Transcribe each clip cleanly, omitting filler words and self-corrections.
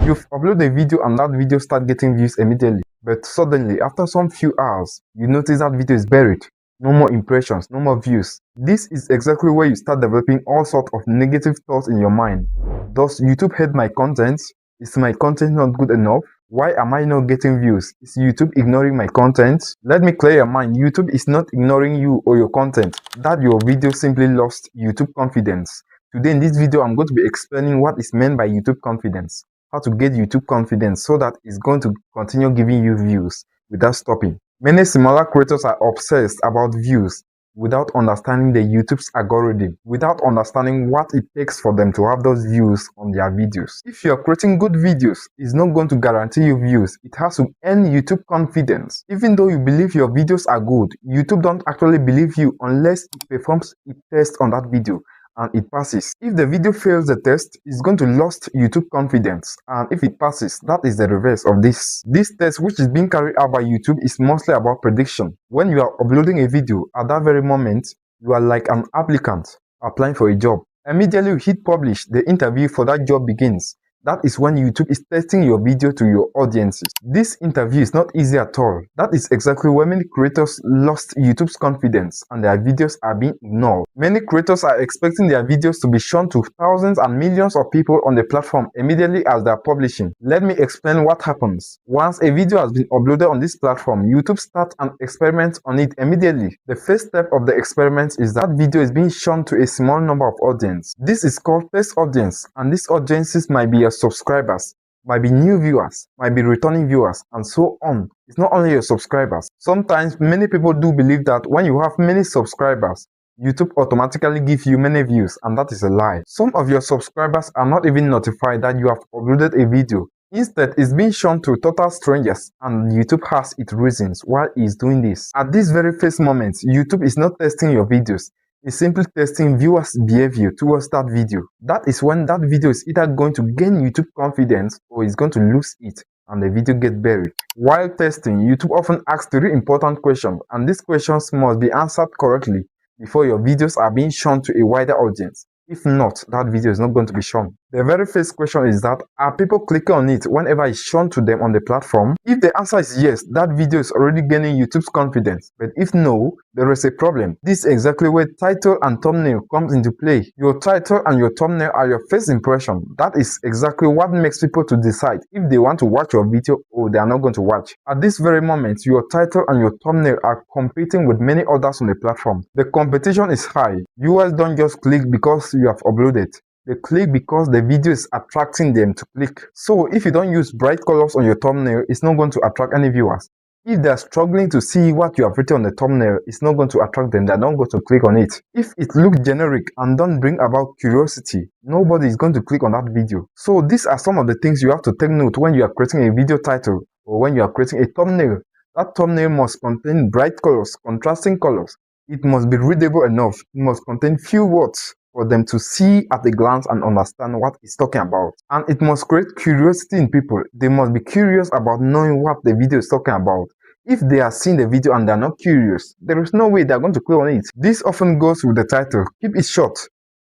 You've uploaded a video and that video starts getting views immediately, but suddenly after some few hours, you notice that video is buried. No more impressions, no more views. This is exactly where you start developing all sorts of negative thoughts in your mind. Does YouTube hate my content? Is my content not good enough? Why am I not getting views? Is YouTube ignoring my content? Let me clear your mind. YouTube is not ignoring you or your content. That your video simply lost YouTube confidence. Today in this video, I'm going to be explaining what is meant by YouTube confidence. How to get YouTube confidence so that it's going to continue giving you views without stopping. Many smaller creators are obsessed about views without understanding the YouTube's algorithm, without understanding what it takes for them to have those views on their videos. If you're creating good videos, it's not going to guarantee you views. It has to earn YouTube confidence. Even though you believe your videos are good, YouTube don't actually believe you unless it performs a test on that video and it passes. If the video fails the test, it's going to lose YouTube confidence, and if it passes, that is the reverse of this. This test, which is being carried out by YouTube, is mostly about prediction. When you are uploading a video, at that very moment, you are like an applicant applying for a job. Immediately you hit publish, the interview for that job begins. That is when YouTube is testing your video to your audiences. This interview is not easy at all. That is exactly where many creators lost YouTube's confidence and their videos are being ignored. Many creators are expecting their videos to be shown to thousands and millions of people on the platform immediately as they are publishing. Let me explain what happens. Once a video has been uploaded on this platform, YouTube starts an experiment on it immediately. The first step of the experiment is that video is being shown to a small number of audience. This is called test audience, and these audiences might be your subscribers, might be new viewers, might be returning viewers, and so on. It's not only your subscribers. Sometimes many people do believe that when you have many subscribers, YouTube automatically gives you many views, and that is a lie. Some of your subscribers are not even notified that you have uploaded a video. Instead, it's being shown to total strangers, and YouTube has its reasons why it's doing this. At this very first moment, YouTube is not testing your videos. It's simply testing viewers' behavior towards that video. That is when that video is either going to gain YouTube confidence or is going to lose it and the video gets buried. While testing, YouTube often asks 3 important questions, and these questions must be answered correctly before your videos are being shown to a wider audience. If not, that video is not going to be shown. The very first question is that, are people clicking on it whenever it's shown to them on the platform? If the answer is yes, that video is already gaining YouTube's confidence. But if no, there is a problem. This is exactly where title and thumbnail comes into play. Your title and your thumbnail are your first impression. That is exactly what makes people to decide if they want to watch your video or they are not going to watch. At this very moment, your title and your thumbnail are competing with many others on the platform. The competition is high. Viewers don't just click because you have uploaded. They click because the video is attracting them to click. So if you don't use bright colors on your thumbnail, it's not going to attract any viewers. If they're struggling to see what you have written on the thumbnail, it's not going to attract them. They're not going to click on it. If it looks generic and don't bring about curiosity, nobody is going to click on that video. So these are some of the things you have to take note when you are creating a video title or when you are creating a thumbnail. That thumbnail must contain bright colors, contrasting colors. It must be readable enough. It must contain few words for them to see at a glance and understand what it's talking about. And it must create curiosity in people. They must be curious about knowing what the video is talking about. If they are seeing the video and they're not curious, there is no way they're going to click on it. This often goes with the title. Keep it short.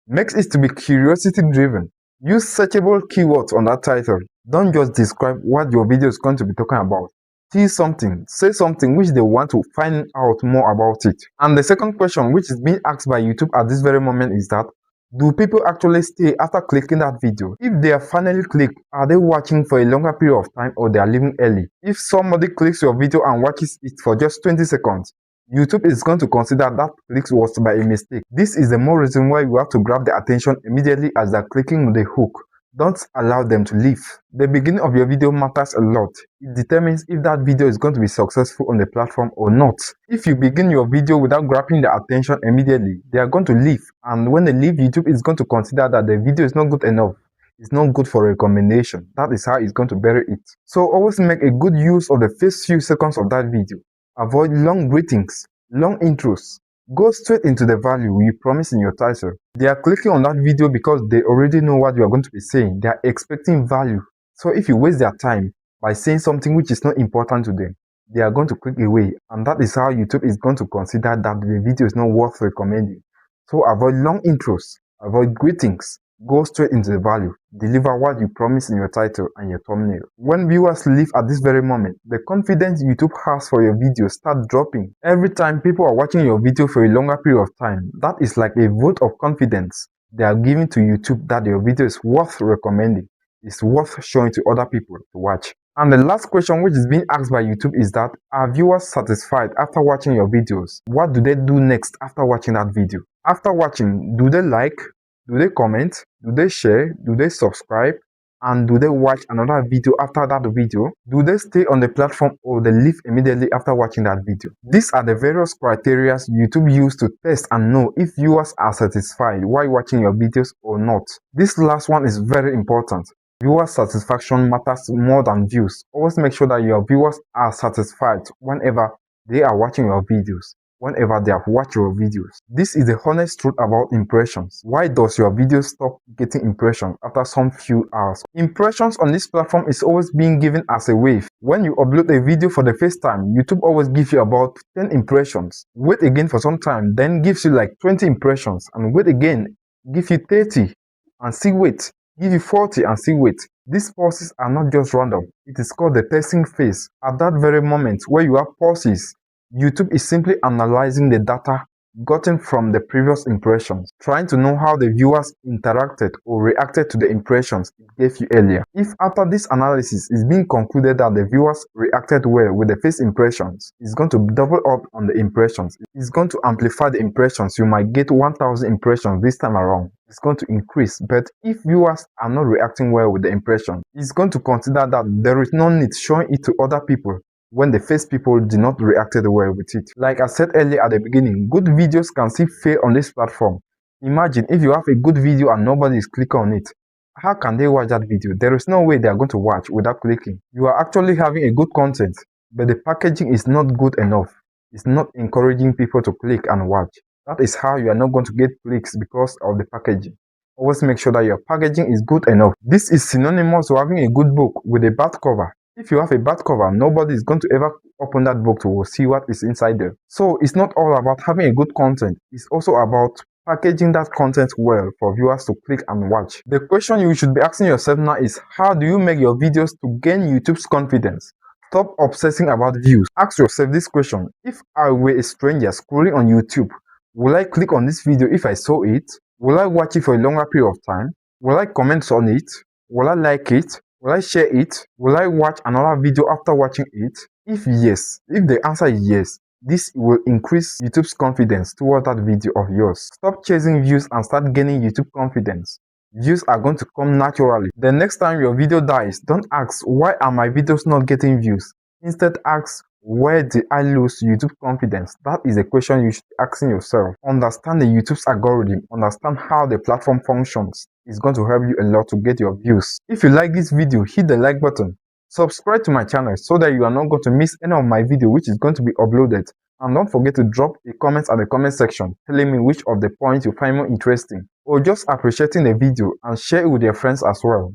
Make it to be curiosity driven. Use searchable keywords on that title. Don't just describe what your video is going to be talking about. Tease something, say something which they want to find out more about it. And the second question which is being asked by YouTube at this very moment is that, do people actually stay after clicking that video? If they have finally clicked, are they watching for a longer period of time or they are leaving early? If somebody clicks your video and watches it for just 20 seconds, YouTube is going to consider that click was by a mistake. This is the more reason why you have to grab their attention immediately as they're clicking on the hook. Don't allow them to leave. The beginning of your video matters a lot. It determines if that video is going to be successful on the platform or not. If you begin your video without grabbing their attention immediately, they are going to leave. And when they leave, YouTube is going to consider that the video is not good enough. It's not good for recommendation. That is how it's going to bury it. So always make a good use of the first few seconds of that video. Avoid long greetings, long intros. Go straight into the value you promise in your title. They are clicking on that video because they already know what you are going to be saying. They are expecting value. So if you waste their time by saying something which is not important to them, they are going to click away. And that is how YouTube is going to consider that the video is not worth recommending. So avoid long intros, avoid greetings, Go straight into the value. Deliver what you promise in your title and your thumbnail. When viewers leave at this very moment, the confidence YouTube has for your video start dropping. Every time people are watching your video for a longer period of time, that is like a vote of confidence they are giving to YouTube that your video is worth recommending, is worth showing to other people to watch. And the last question which is being asked by YouTube is that, are viewers satisfied after watching your videos? What do they do next after watching that video? After watching, do they like? Do they comment? Do they share? Do they subscribe? And do they watch another video after that video? Do they stay on the platform or they leave immediately after watching that video? These are the various criteria YouTube use to test and know if viewers are satisfied while watching your videos or not. This last one is very important. Viewer satisfaction matters more than views. Always make sure that your viewers are satisfied whenever they are watching your videos, whenever they have watched your videos. This is the honest truth about impressions. Why does your video stop getting impressions after some few hours? Impressions on this platform is always being given as a wave. When you upload a video for the first time, YouTube always gives you about 10 impressions. Wait again for some time, then gives you like 20 impressions, and wait again, give you 30, and still wait. Give you 40 and still wait. These pauses are not just random. It is called the testing phase. At that very moment where you have pauses, YouTube is simply analyzing the data gotten from the previous impressions, trying to know how the viewers interacted or reacted to the impressions it gave you earlier. If after this analysis is being concluded that the viewers reacted well with the first impressions, it's going to double up on the impressions. It's going to amplify the impressions. You might get 1,000 impressions this time around. It's going to increase. But if viewers are not reacting well with the impression, it's going to consider that there is no need showing it to other people when the first people did not react well with it. Like I said earlier at the beginning, good videos can still fail on this platform. Imagine if you have a good video and nobody is clicking on it. How can they watch that video? There is no way they are going to watch without clicking. You are actually having a good content, but the packaging is not good enough. It's not encouraging people to click and watch. That is how you are not going to get clicks because of the packaging. Always make sure that your packaging is good enough. This is synonymous to having a good book with a bad cover. If you have a bad cover, nobody is going to ever open that book to see what is inside there. So it's not all about having a good content. It's also about packaging that content well for viewers to click and watch. The question you should be asking yourself now is, how do you make your videos to gain YouTube's confidence? Stop obsessing about views. Ask yourself this question. If I were a stranger scrolling on YouTube, will I click on this video if I saw it? Will I watch it for a longer period of time? Will I comment on it? Will I like it? Will I share it? Will I watch another video after watching it? If yes, if the answer is yes, this will increase YouTube's confidence towards that video of yours. Stop chasing views and start gaining YouTube confidence. Views are going to come naturally. The next time your video dies, don't ask, why are my videos not getting views? Instead ask, where did I lose YouTube confidence? That is a question you should be asking yourself. Understand the YouTube's algorithm. Understand how the platform functions. It's going to help you a lot to get your views. If you like this video, hit the like button. Subscribe to my channel so that you are not going to miss any of my video which is going to be uploaded. And don't forget to drop a comment at the comment section telling me which of the points you find more interesting, or just appreciating the video, and share it with your friends as well.